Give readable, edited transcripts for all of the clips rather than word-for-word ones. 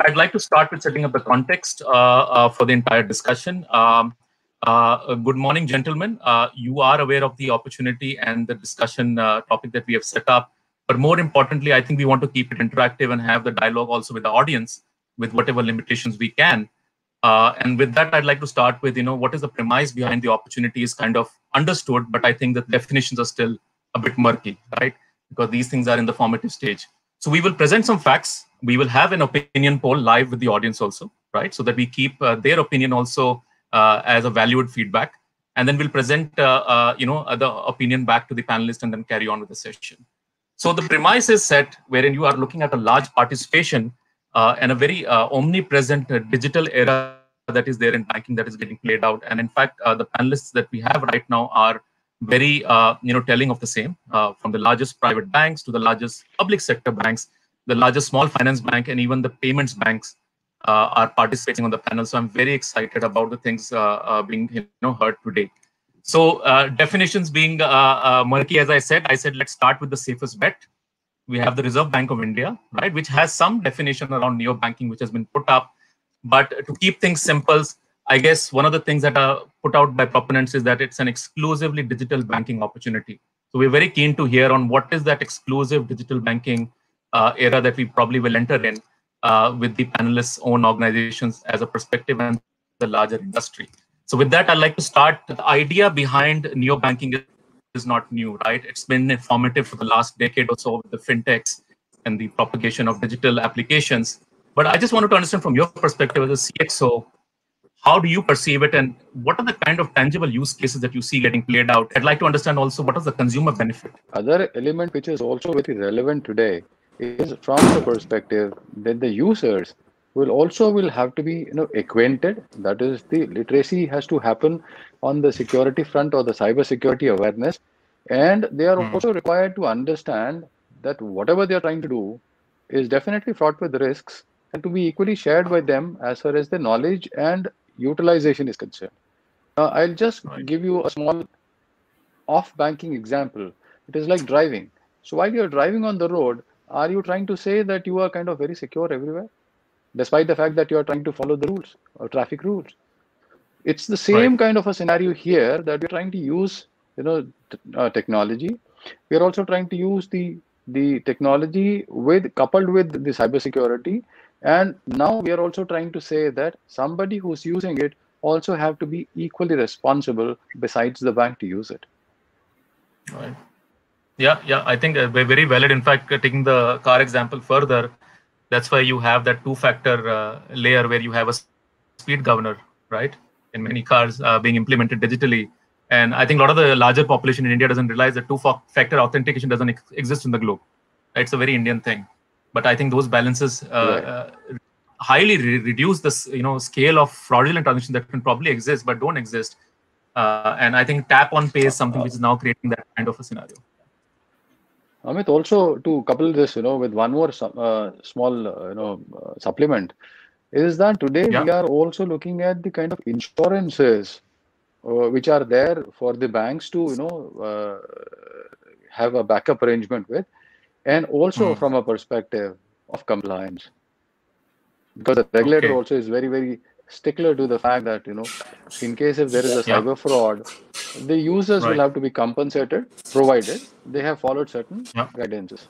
I'd like to start with setting up the context for the entire discussion. Good morning, gentlemen. You are aware of the opportunity and the discussion topic that we have set up. But more importantly, I think we want to keep it interactive and have the dialogue also with the audience with whatever limitations we can. And with that, I'd like to start with, what is the premise behind the opportunity is kind of understood, but I think the definitions are still a bit murky, right? Because these things are in the formative stage. So we will present some facts. We will have an opinion poll live with the audience also, right? So that we keep their opinion also as a valued feedback. And then we'll present, the opinion back to the panelists and then carry on with the session. So the premise is set wherein you are looking at a large participation and a very omnipresent digital era that is there in banking that is getting played out. And in fact, the panelists that we have right now are very, telling of the same, from the largest private banks to the largest public sector banks, the largest small finance bank, and even the payments banks are participating on the panel. So I'm very excited about the things being heard today. So definitions being murky, as I said, let's start with the safest bet. We have the Reserve Bank of India, right, which has some definition around neo-banking, which has been put up. But to keep things simple, I guess one of the things that are put out by proponents is that it's an exclusively digital banking opportunity. So we're very keen to hear on what is that exclusive digital banking era that we probably will enter in with the panelists' own organizations as a perspective and the larger industry. So with that, I'd like to start. The idea behind neo-banking is not new, right? It's been informative for the last decade or so with the fintechs and the propagation of digital applications. But I just wanted to understand from your perspective as a CXO, how do you perceive it and what are the kind of tangible use cases that you see getting played out? I'd like to understand also what is the consumer benefit? Other element which is also very relevant today is from the perspective that the users will have to be acquainted. That is, the literacy has to happen on the security front or the cyber security awareness, and they are also required to understand that whatever they are trying to do is definitely fraught with risks and to be equally shared by them as far as the knowledge and utilization is concerned. I'll just give you a small off-banking example. It is like driving. So while you're driving on the road, are you trying to say that you are kind of very secure everywhere, despite the fact that you are trying to follow the rules or traffic rules? It's the same kind of a scenario here, that we're trying to use, technology. We're also trying to use the technology coupled with the cybersecurity, and now we are also trying to say that somebody who's using it also have to be equally responsible besides the bank to use it. Right. Yeah. I think very valid. In fact, taking the car example further, that's why you have that two-factor layer where you have a speed governor, right? In many cars being implemented digitally. And I think a lot of the larger population in India doesn't realize that two-factor authentication doesn't exist in the globe. It's a very Indian thing. But I think those balances highly reduce the scale of fraudulent transactions that can probably exist but don't exist. And I think tap on pay is something which is now creating that kind of a scenario. Amit, also to couple this, with one more small, supplement, is that today we are also looking at the kind of insurances which are there for the banks to, have a backup arrangement with, and also from a perspective of compliance, because the regulator also is very, very stickler to the fact that, in case if there is a cyber fraud, the users will have to be compensated, provided they have followed certain guidances.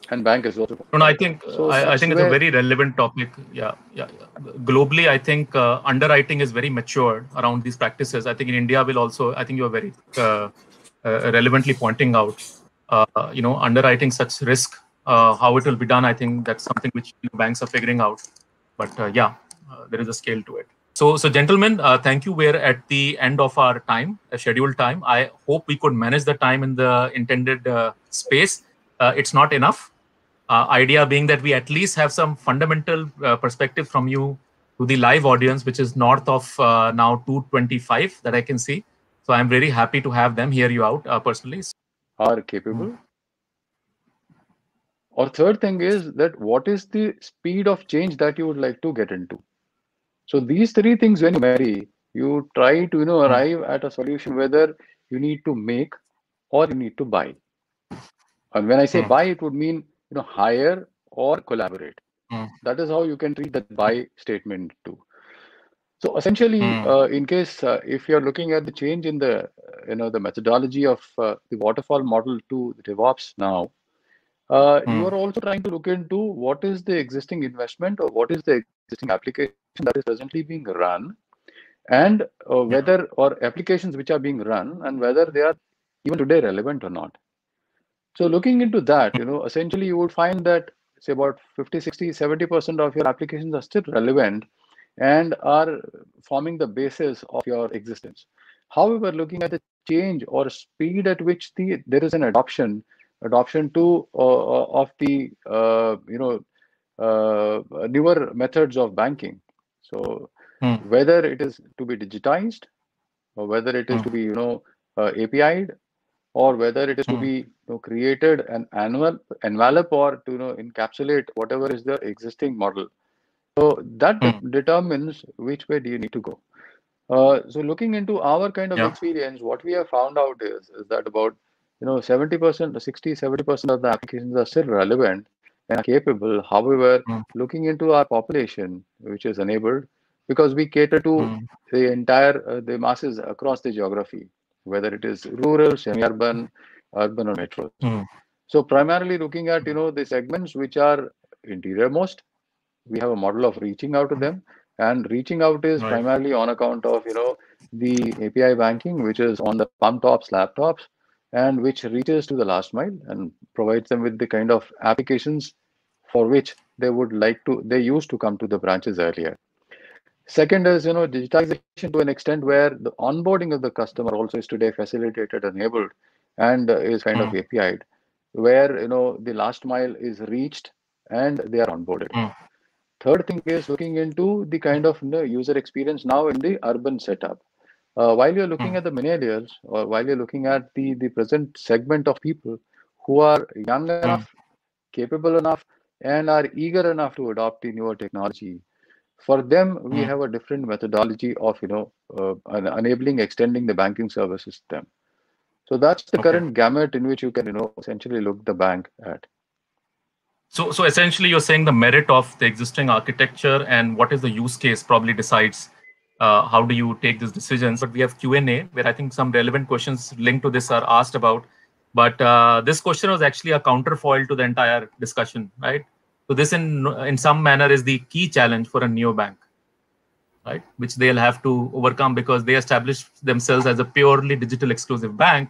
And bank is also. No, I think I think it's a very relevant topic. Yeah. Globally, I think underwriting is very mature around these practices. I think in India will also. I think you are very relevantly pointing out, underwriting such risk, how it will be done. I think that's something which banks are figuring out. But there is a scale to it. So gentlemen, thank you. We're at the end of our time, scheduled time. I hope we could manage the time in the intended space. It's not enough. Idea being that we at least have some fundamental perspective from you to the live audience, which is north of now 225 that I can see. So I'm very happy to have them hear you out personally. Are capable. Or third thing is that what is the speed of change that you would like to get into? So these three things, when you marry, you try to arrive at a solution whether you need to make or you need to buy. And when I say buy, it would mean hire or collaborate. That is how you can treat that buy statement too. So essentially, in case if you're looking at the change in the the methodology of the waterfall model to DevOps now, you are also trying to look into what is the existing investment or what is the existing application that is presently being run, and whether or applications which are being run and whether they are even today relevant or not. So looking into that, essentially you would find that say about 50, 60, 70% of your applications are still relevant and are forming the basis of your existence. However, looking at the change or speed at which there is an adoption to of the newer methods of banking. So whether it is to be digitized or whether it is to be API'd, or whether it is to be created an annual envelope or to encapsulate whatever is the existing model. So that determines which way do you need to go. So looking into our kind of experience, what we have found out is that about 70%, 60, 70% of the applications are still relevant and capable. However, looking into our population, which is enabled, because we cater to the entire the masses across the geography, whether it is rural, semi-urban, urban, or metros. So primarily looking at the segments which are interior-most, we have a model of reaching out to them, and reaching out is primarily on account of the API banking, which is on the palm tops, laptops, and which reaches to the last mile and provides them with the kind of applications for which they used to come to the branches earlier. Second is digitization to an extent where the onboarding of the customer also is today facilitated, enabled, and is kind of API'd, where the last mile is reached and they are onboarded. Third thing is looking into the kind of user experience now in the urban setup. While you're looking at the millennials, or while you're looking at the present segment of people who are young enough, capable enough, and are eager enough to adopt the newer technology, for them we have a different methodology of enabling, extending the banking services to them. So that's the current gamut in which you can essentially look the bank at. So essentially, you're saying the merit of the existing architecture and what is the use case probably decides how do you take these decisions. But we have Q&A where I think some relevant questions linked to this are asked about. But this question was actually a counterfoil to the entire discussion, right? So this in some manner is the key challenge for a neobank, right? Which they'll have to overcome because they established themselves as a purely digital exclusive bank.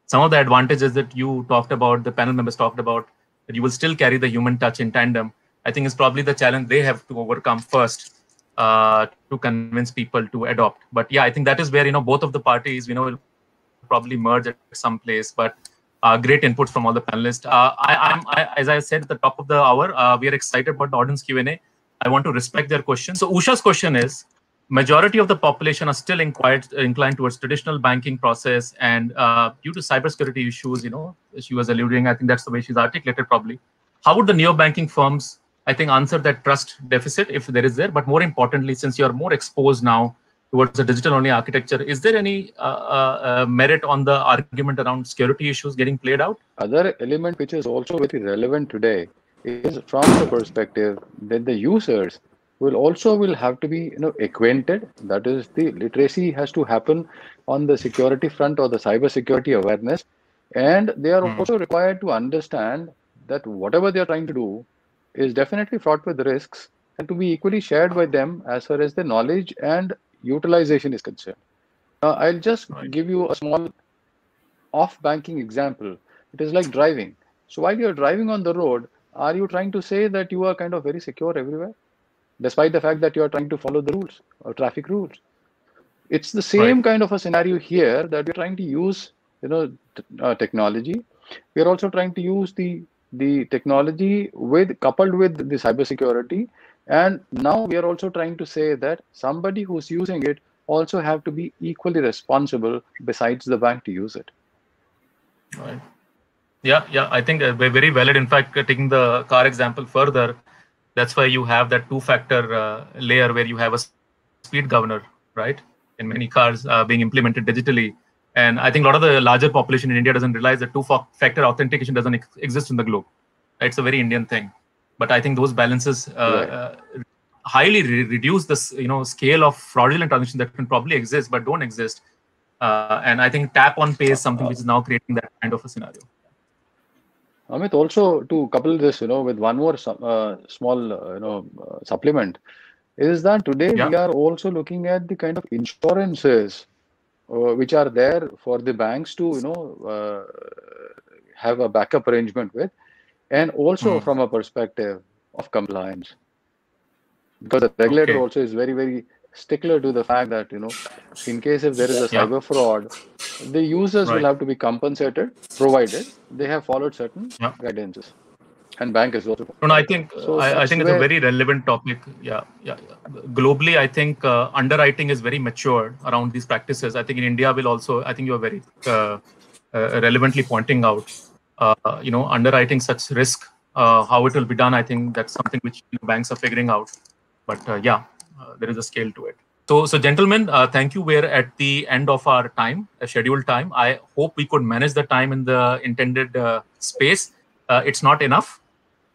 Some of the advantages that you talked about, the panel members talked about, that you will still carry the human touch in tandem, I think is probably the challenge they have to overcome first to convince people to adopt. But yeah, I think that is where both of the parties will probably merge at some place. But great inputs from all the panelists. As I said at the top of the hour, we are excited about the audience Q&A. I want to respect their question. So Usha's question is, majority of the population are still inclined towards traditional banking process, and due to cybersecurity issues, she was alluding, I think that's the way she's articulated probably. How would the neo-banking firms, I think, answer that trust deficit if there is there? But more importantly, since you're more exposed now towards the digital-only architecture, is there any merit on the argument around security issues getting played out? Other element which is also very relevant today is from the perspective that the users will have to be acquainted. That is, the literacy has to happen on the security front or the cyber security awareness, and they are also required to understand that whatever they are trying to do is definitely fraught with risks and to be equally shared by them as far as the knowledge and utilization is concerned. I'll just give you a small off-banking example. It is like driving. So while you're driving on the road, are you trying to say that you are kind of very secure everywhere, despite the fact that you are trying to follow the rules or traffic rules? It's the same kind of a scenario here, that we're trying to use technology. We're also trying to use the technology coupled with the cybersecurity, and now we are also trying to say that somebody who's using it also have to be equally responsible besides the bank to use it. Right. Yeah, I think very valid. In fact, taking the car example further, that's why you have that two-factor layer where you have a speed governor, right? In many cars being implemented digitally. And I think a lot of the larger population in India doesn't realize that two-factor authentication doesn't exist in the globe. It's a very Indian thing. But I think those balances highly reduce this, scale of fraudulent transactions that can probably exist but don't exist. And I think tap on pay is something which is now creating that kind of a scenario. Amit, also to couple this, with one more small, supplement, is that today we are also looking at the kind of insurances which are there for the banks to, have a backup arrangement with, and also from a perspective of compliance, because the regulator also is very, very stickler to the fact that, in case if there is a cyber fraud, the users will have to be compensated, provided they have followed certain guidances. And bank is also. No, I think I think it's a very relevant topic. Yeah. Globally, I think underwriting is very matured around these practices. I think in India will also. I think you are very relevantly pointing out, underwriting such risk, how it will be done. I think that's something which banks are figuring out. But there is a scale to it. So gentlemen, thank you. We're at the end of our time, scheduled time. I hope we could manage the time in the intended space. It's not enough.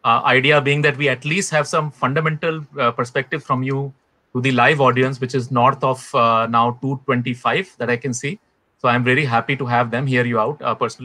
Idea being that we at least have some fundamental perspective from you to the live audience, which is north of now 225 that I can see. So I'm very happy to have them hear you out personally.